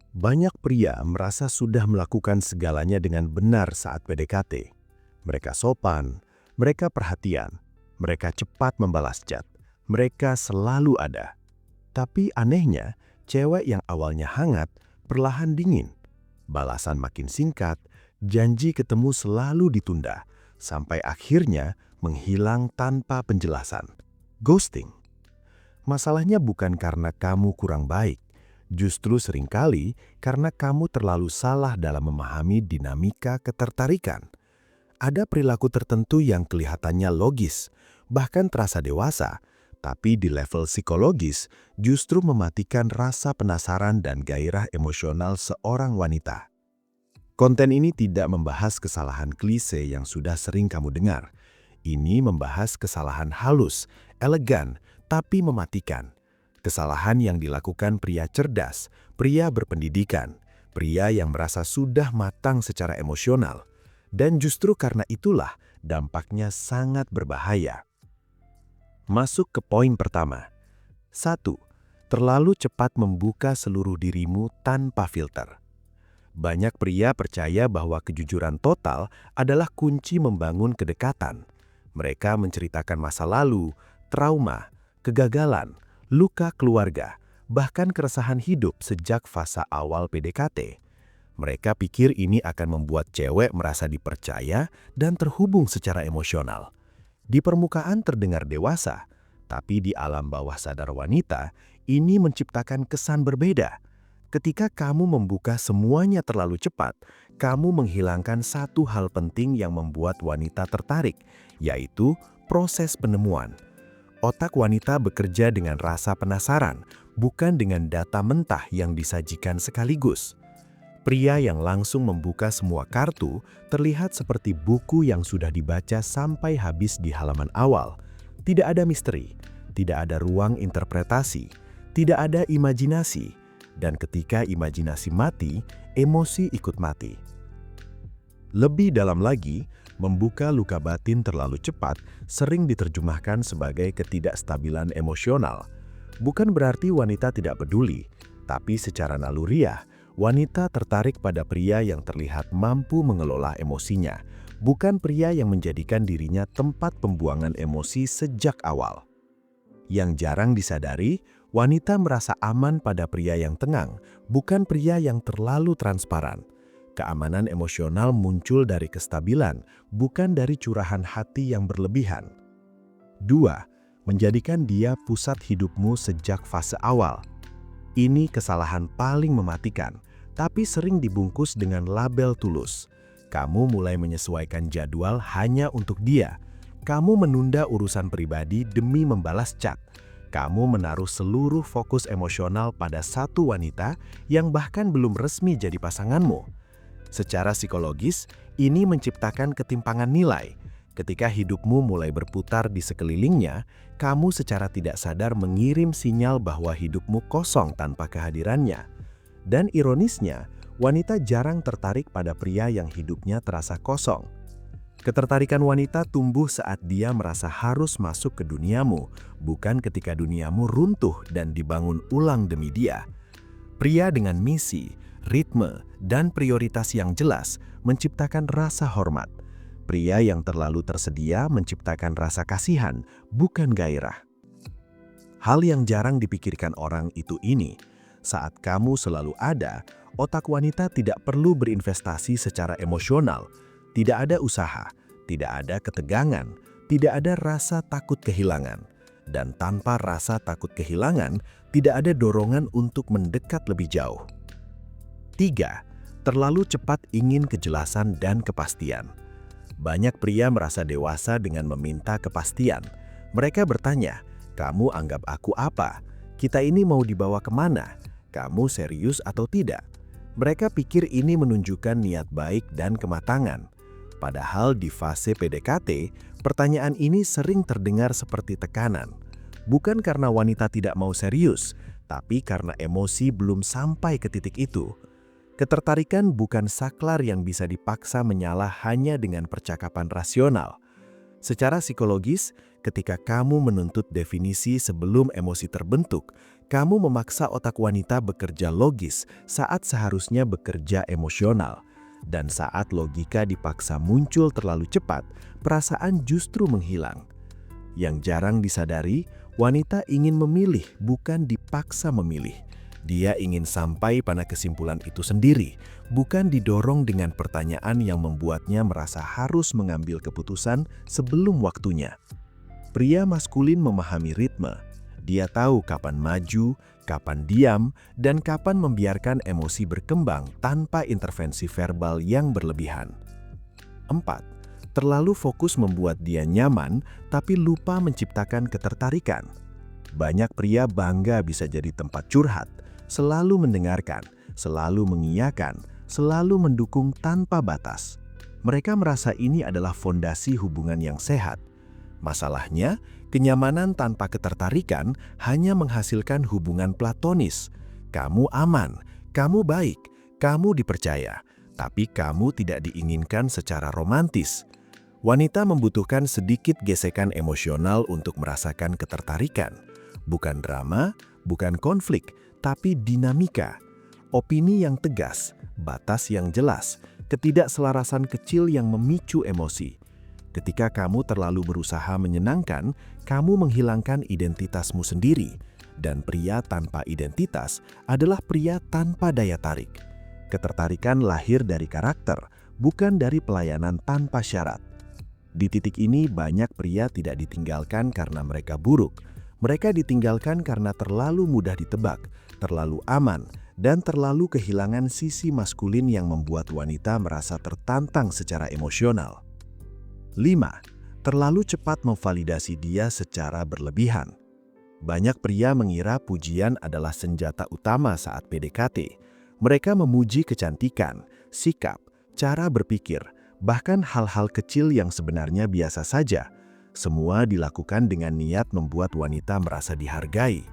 Banyak pria merasa sudah melakukan segalanya dengan benar saat PDKT. Mereka sopan, mereka perhatian, mereka cepat membalas chat, mereka selalu ada. Tapi anehnya, cewek yang awalnya hangat perlahan dingin. Balasan makin singkat, janji ketemu selalu ditunda, sampai akhirnya menghilang tanpa penjelasan. Ghosting. Masalahnya bukan karena kamu kurang baik, justru seringkali karena kamu terlalu salah dalam memahami dinamika ketertarikan. Ada perilaku tertentu yang kelihatannya logis, bahkan terasa dewasa, tapi di level psikologis justru mematikan rasa penasaran dan gairah emosional seorang wanita. Konten ini tidak membahas kesalahan klise yang sudah sering kamu dengar. Ini membahas kesalahan halus, elegan, tapi mematikan. Kesalahan yang dilakukan pria cerdas, pria berpendidikan, pria yang merasa sudah matang secara emosional. Dan justru karena itulah dampaknya sangat berbahaya. Masuk ke poin pertama. 1. Terlalu cepat membuka seluruh dirimu tanpa filter. Banyak pria percaya bahwa kejujuran total adalah kunci membangun kedekatan. Mereka menceritakan masa lalu, trauma, kegagalan, luka keluarga, bahkan keresahan hidup sejak fase awal PDKT. Mereka pikir ini akan membuat cewek merasa dipercaya dan terhubung secara emosional. Di permukaan terdengar dewasa, tapi di alam bawah sadar wanita, ini menciptakan kesan berbeda. Ketika kamu membuka semuanya terlalu cepat, kamu menghilangkan satu hal penting yang membuat wanita tertarik, yaitu proses penemuan. Otak wanita bekerja dengan rasa penasaran, bukan dengan data mentah yang disajikan sekaligus. Pria yang langsung membuka semua kartu terlihat seperti buku yang sudah dibaca sampai habis di halaman awal. Tidak ada misteri, tidak ada ruang interpretasi, tidak ada imajinasi. Dan ketika imajinasi mati, emosi ikut mati. Lebih dalam lagi, membuka luka batin terlalu cepat sering diterjemahkan sebagai ketidakstabilan emosional. Bukan berarti wanita tidak peduli, tapi secara naluriah, wanita tertarik pada pria yang terlihat mampu mengelola emosinya, bukan pria yang menjadikan dirinya tempat pembuangan emosi sejak awal. Yang jarang disadari, wanita merasa aman pada pria yang tenang, bukan pria yang terlalu transparan. Keamanan emosional muncul dari kestabilan, bukan dari curahan hati yang berlebihan. 2. Menjadikan dia pusat hidupmu sejak fase awal. Ini kesalahan paling mematikan, tapi sering dibungkus dengan label tulus. Kamu mulai menyesuaikan jadwal hanya untuk dia. Kamu menunda urusan pribadi demi membalas chat. Kamu menaruh seluruh fokus emosional pada satu wanita yang bahkan belum resmi jadi pasanganmu. Secara psikologis, ini menciptakan ketimpangan nilai. Ketika hidupmu mulai berputar di sekelilingnya, kamu secara tidak sadar mengirim sinyal bahwa hidupmu kosong tanpa kehadirannya. Dan ironisnya, wanita jarang tertarik pada pria yang hidupnya terasa kosong. Ketertarikan wanita tumbuh saat dia merasa harus masuk ke duniamu, bukan ketika duniamu runtuh dan dibangun ulang demi dia. Pria dengan misi, ritme, dan prioritas yang jelas menciptakan rasa hormat. Pria yang terlalu tersedia menciptakan rasa kasihan, bukan gairah. Hal yang jarang dipikirkan orang itu ini, saat kamu selalu ada, otak wanita tidak perlu berinvestasi secara emosional. Tidak ada usaha, tidak ada ketegangan, tidak ada rasa takut kehilangan. Dan tanpa rasa takut kehilangan, tidak ada dorongan untuk mendekat lebih jauh. 3. Terlalu cepat ingin kejelasan dan kepastian. Banyak pria merasa dewasa dengan meminta kepastian. Mereka bertanya, "Kamu anggap aku apa? Kita ini mau dibawa kemana? Kamu serius atau tidak?" Mereka pikir ini menunjukkan niat baik dan kematangan. Padahal di fase PDKT, pertanyaan ini sering terdengar seperti tekanan. Bukan karena wanita tidak mau serius, tapi karena emosi belum sampai ke titik itu. Ketertarikan bukan saklar yang bisa dipaksa menyala hanya dengan percakapan rasional. Secara psikologis, ketika kamu menuntut definisi sebelum emosi terbentuk, Kamu memaksa otak wanita bekerja logis saat seharusnya bekerja emosional. Dan saat logika dipaksa muncul terlalu cepat, perasaan justru menghilang. Yang jarang disadari, wanita ingin memilih bukan dipaksa memilih. Dia ingin sampai pada kesimpulan itu sendiri, bukan didorong dengan pertanyaan yang membuatnya merasa harus mengambil keputusan sebelum waktunya. Pria maskulin memahami ritme. Dia tahu kapan maju, kapan diam, dan kapan membiarkan emosi berkembang tanpa intervensi verbal yang berlebihan. 4. Terlalu fokus membuat dia nyaman, tapi lupa menciptakan ketertarikan. Banyak pria bangga bisa jadi tempat curhat, selalu mendengarkan, selalu mengiyakan, selalu mendukung tanpa batas. Mereka merasa ini adalah fondasi hubungan yang sehat. Masalahnya, kenyamanan tanpa ketertarikan hanya menghasilkan hubungan platonis. Kamu aman, kamu baik, kamu dipercaya, tapi kamu tidak diinginkan secara romantis. Wanita membutuhkan sedikit gesekan emosional untuk merasakan ketertarikan. Bukan drama, bukan konflik, tapi dinamika. Opini yang tegas, batas yang jelas, ketidakselarasan kecil yang memicu emosi. Ketika kamu terlalu berusaha menyenangkan, kamu menghilangkan identitasmu sendiri. Dan pria tanpa identitas adalah pria tanpa daya tarik. Ketertarikan lahir dari karakter, bukan dari pelayanan tanpa syarat. Di titik ini banyak pria tidak ditinggalkan karena mereka buruk. Mereka ditinggalkan karena terlalu mudah ditebak, terlalu aman, dan terlalu kehilangan sisi maskulin yang membuat wanita merasa tertantang secara emosional. 5. Terlalu cepat memvalidasi dia secara berlebihan. Banyak pria mengira pujian adalah senjata utama saat PDKT. Mereka memuji kecantikan, sikap, cara berpikir, bahkan hal-hal kecil yang sebenarnya biasa saja. Semua dilakukan dengan niat membuat wanita merasa dihargai.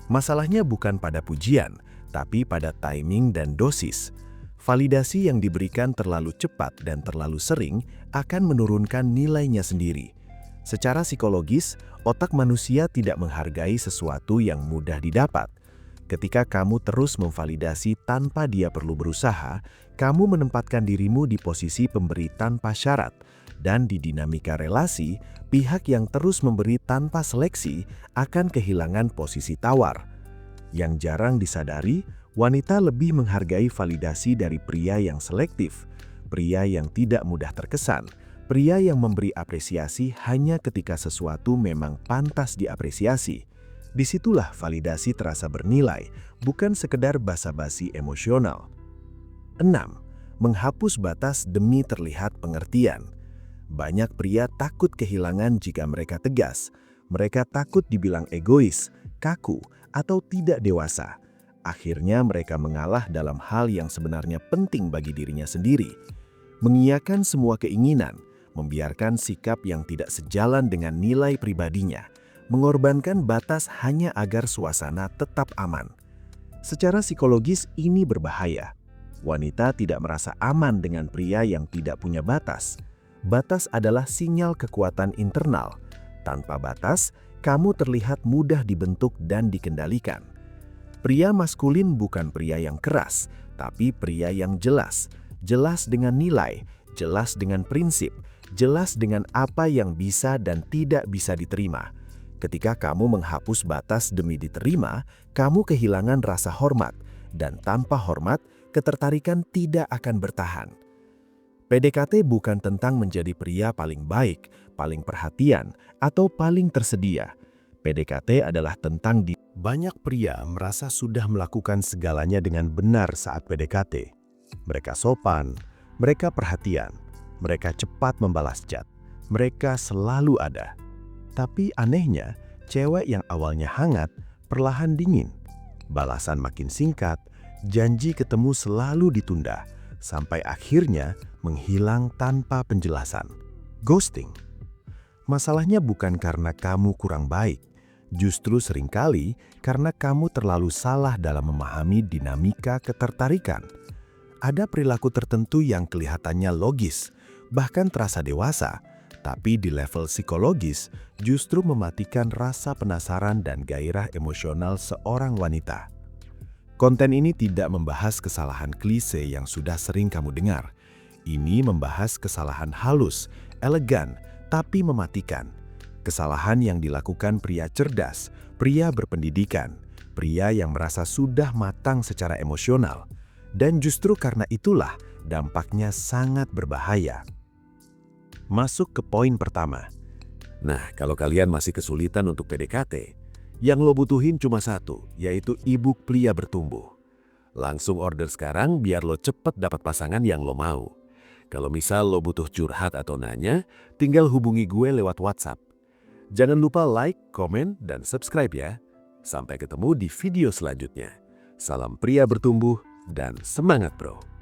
Masalahnya bukan pada pujian, tapi pada timing dan dosis. Validasi yang diberikan terlalu cepat dan terlalu sering akan menurunkan nilainya sendiri. Secara psikologis, otak manusia tidak menghargai sesuatu yang mudah didapat. Ketika kamu terus memvalidasi tanpa dia perlu berusaha, kamu menempatkan dirimu di posisi pemberi tanpa syarat. Dan di dinamika relasi, pihak yang terus memberi tanpa seleksi akan kehilangan posisi tawar. Yang jarang disadari, wanita lebih menghargai validasi dari pria yang selektif, pria yang tidak mudah terkesan, pria yang memberi apresiasi hanya ketika sesuatu memang pantas diapresiasi. Disitulah validasi terasa bernilai, bukan sekedar basa-basi emosional. 6. Menghapus batas demi terlihat pengertian. Banyak pria takut kehilangan jika mereka tegas. Mereka takut dibilang egois, kaku, atau tidak dewasa. Akhirnya mereka mengalah dalam hal yang sebenarnya penting bagi dirinya sendiri. Mengiyakan semua keinginan, membiarkan sikap yang tidak sejalan dengan nilai pribadinya, mengorbankan batas hanya agar suasana tetap aman. Secara psikologis ini berbahaya. Wanita tidak merasa aman dengan pria yang tidak punya batas. Batas adalah sinyal kekuatan internal. Tanpa batas, kamu terlihat mudah dibentuk dan dikendalikan. Pria maskulin bukan pria yang keras, tapi pria yang jelas. Jelas dengan nilai, jelas dengan prinsip, jelas dengan apa yang bisa dan tidak bisa diterima. Ketika kamu menghapus batas demi diterima, kamu kehilangan rasa hormat. Dan tanpa hormat, ketertarikan tidak akan bertahan. PDKT bukan tentang menjadi pria paling baik, paling perhatian, atau paling tersedia. PDKT adalah tentang Banyak pria merasa sudah melakukan segalanya dengan benar saat PDKT. Mereka sopan, mereka perhatian, mereka cepat membalas chat, mereka selalu ada. Tapi anehnya, cewek yang awalnya hangat, perlahan dingin. Balasan makin singkat, janji ketemu selalu ditunda, sampai akhirnya menghilang tanpa penjelasan. Ghosting. Masalahnya bukan karena kamu kurang baik, justru seringkali karena kamu terlalu salah dalam memahami dinamika ketertarikan. Ada perilaku tertentu yang kelihatannya logis, bahkan terasa dewasa, Tapi di level psikologis, justru mematikan rasa penasaran dan gairah emosional seorang wanita. Konten ini tidak membahas kesalahan klise yang sudah sering kamu dengar. Ini membahas kesalahan halus, elegan, tapi mematikan. Kesalahan yang dilakukan pria cerdas, pria berpendidikan, pria yang merasa sudah matang secara emosional. Dan justru karena itulah dampaknya sangat berbahaya. Masuk ke poin pertama. Nah, kalau kalian masih kesulitan untuk PDKT, yang lo butuhin cuma satu, yaitu e-book Pria Bertumbuh. Langsung order sekarang biar lo cepet dapat pasangan yang lo mau. Kalau misal lo butuh curhat atau nanya, tinggal hubungi gue lewat WhatsApp. Jangan lupa like, komen, dan subscribe ya. Sampai ketemu di video selanjutnya. Salam pria bertumbuh dan semangat bro.